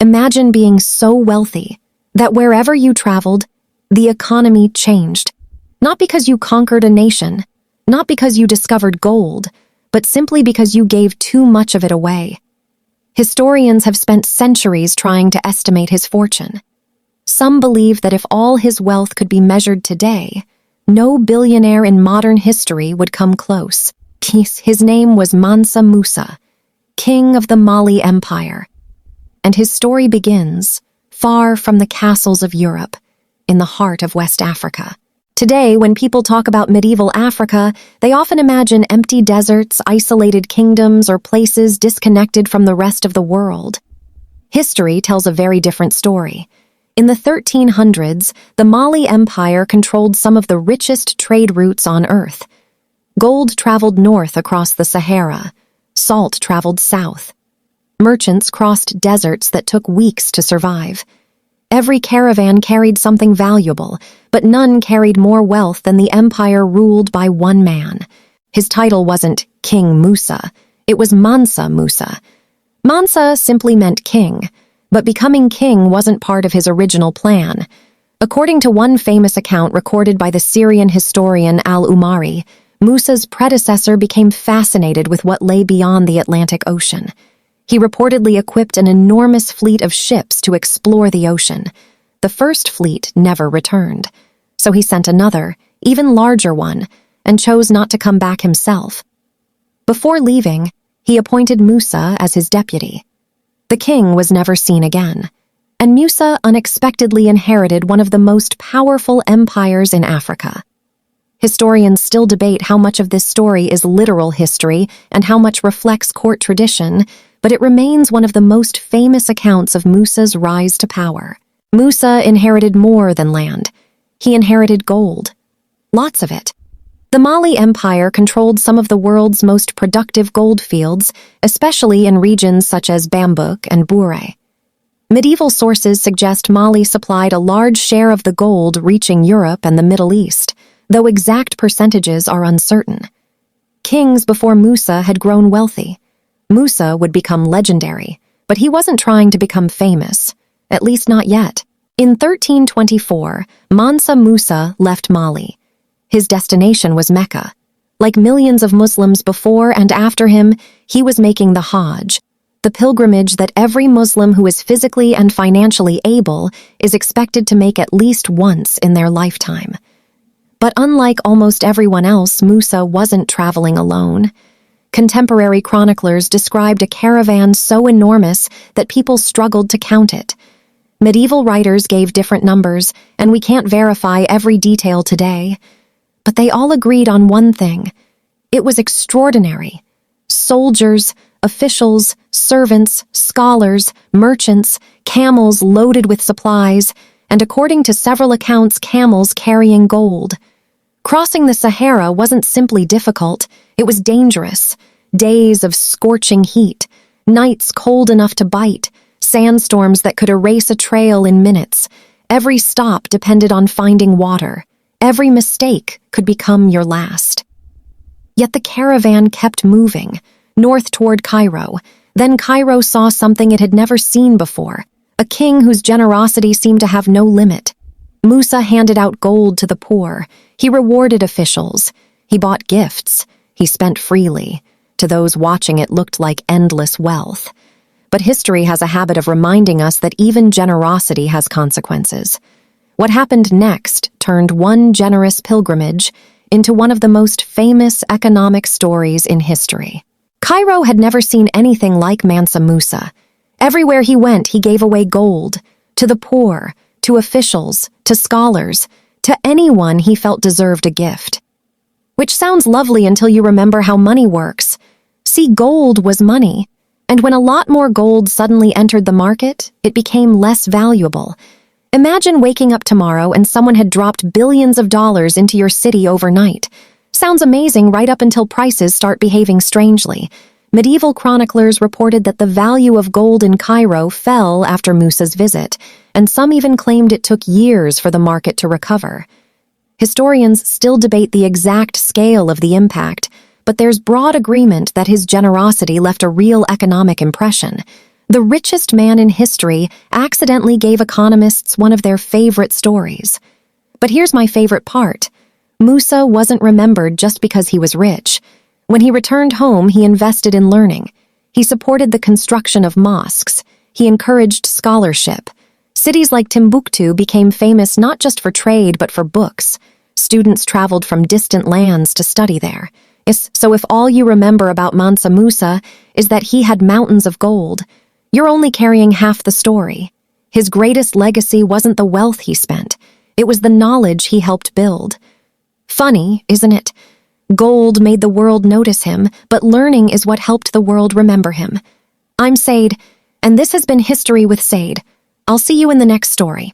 Imagine being so wealthy that wherever you traveled, the economy changed. Not because you conquered a nation, not because you discovered gold, but simply because you gave too much of it away. Historians have spent centuries trying to estimate his fortune. Some believe that if all his wealth could be measured today, no billionaire in modern history would come close. His name was Mansa Musa, king of the Mali Empire. And his story begins far from the castles of Europe, in the heart of West Africa. Today, when people talk about medieval Africa, they often imagine empty deserts, isolated kingdoms, or places disconnected from the rest of the world. History tells a very different story. In the 1300s, the Mali Empire controlled some of the richest trade routes on Earth. Gold traveled north across the Sahara. Salt traveled south. Merchants crossed deserts that took weeks to survive. Every caravan carried something valuable, but none carried more wealth than the empire ruled by one man. His title wasn't King Musa, it was Mansa Musa. Mansa simply meant king, but becoming king wasn't part of his original plan. According to one famous account recorded by the Syrian historian al-Umari, Musa's predecessor became fascinated with what lay beyond the Atlantic Ocean. He reportedly equipped an enormous fleet of ships to explore the ocean. The first fleet never returned, so he sent another, even larger one, and chose not to come back himself. Before leaving, he appointed Musa as his deputy. The king was never seen again, and Musa unexpectedly inherited one of the most powerful empires in Africa. Historians still debate how much of this story is literal history and how much reflects court tradition, but it remains one of the most famous accounts of Musa's rise to power. Musa inherited more than land. He inherited gold. Lots of it. The Mali Empire controlled some of the world's most productive gold fields, especially in regions such as Bambouk and Bouré. Medieval sources suggest Mali supplied a large share of the gold reaching Europe and the Middle East, though exact percentages are uncertain. Kings before Musa had grown wealthy. Musa would become legendary, but he wasn't trying to become famous, at least not yet. In 1324, Mansa Musa left Mali. His destination was Mecca. Like millions of Muslims before and after him, he was making the Hajj, the pilgrimage that every Muslim who is physically and financially able is expected to make at least once in their lifetime. But unlike almost everyone else, Musa wasn't traveling alone. Contemporary chroniclers described a caravan so enormous that people struggled to count it. Medieval writers gave different numbers, and we can't verify every detail today. But they all agreed on one thing. It was extraordinary. Soldiers, officials, servants, scholars, merchants, camels loaded with supplies, and according to several accounts, camels carrying gold. Crossing the Sahara wasn't simply difficult, it was dangerous. Days of scorching heat, nights cold enough to bite, sandstorms that could erase a trail in minutes. Every stop depended on finding water. Every mistake could become your last. Yet the caravan kept moving, north toward Cairo. Then Cairo saw something it had never seen before, a king whose generosity seemed to have no limit. Musa handed out gold to the poor. He rewarded officials. He bought gifts. He spent freely. To those watching, it looked like endless wealth. But history has a habit of reminding us that even generosity has consequences. What happened next turned one generous pilgrimage into one of the most famous economic stories in history. Cairo had never seen anything like Mansa Musa. Everywhere he went, he gave away gold, to the poor, to officials, to scholars, to anyone he felt deserved a gift. Which sounds lovely until you remember how money works. See, gold was money, and when a lot more gold suddenly entered the market, it became less valuable. Imagine waking up tomorrow and someone had dropped billions of dollars into your city overnight. Sounds amazing right up until prices start behaving strangely. Medieval chroniclers reported that the value of gold in Cairo fell after Musa's visit, and some even claimed it took years for the market to recover. Historians still debate the exact scale of the impact, but there's broad agreement that his generosity left a real economic impression. The richest man in history accidentally gave economists one of their favorite stories. But here's my favorite part. Musa wasn't remembered just because he was rich. When he returned home, he invested in learning. He supported the construction of mosques. He encouraged scholarship. Cities like Timbuktu became famous not just for trade but for books. Students traveled from distant lands to study there. So if all you remember about Mansa Musa is that he had mountains of gold, you're only carrying half the story. His greatest legacy wasn't the wealth he spent. It was the knowledge he helped build. Funny, isn't it? Gold made the world notice him, but learning is what helped the world remember him. I'm Sade, and this has been History with Sade. I'll see you in the next story.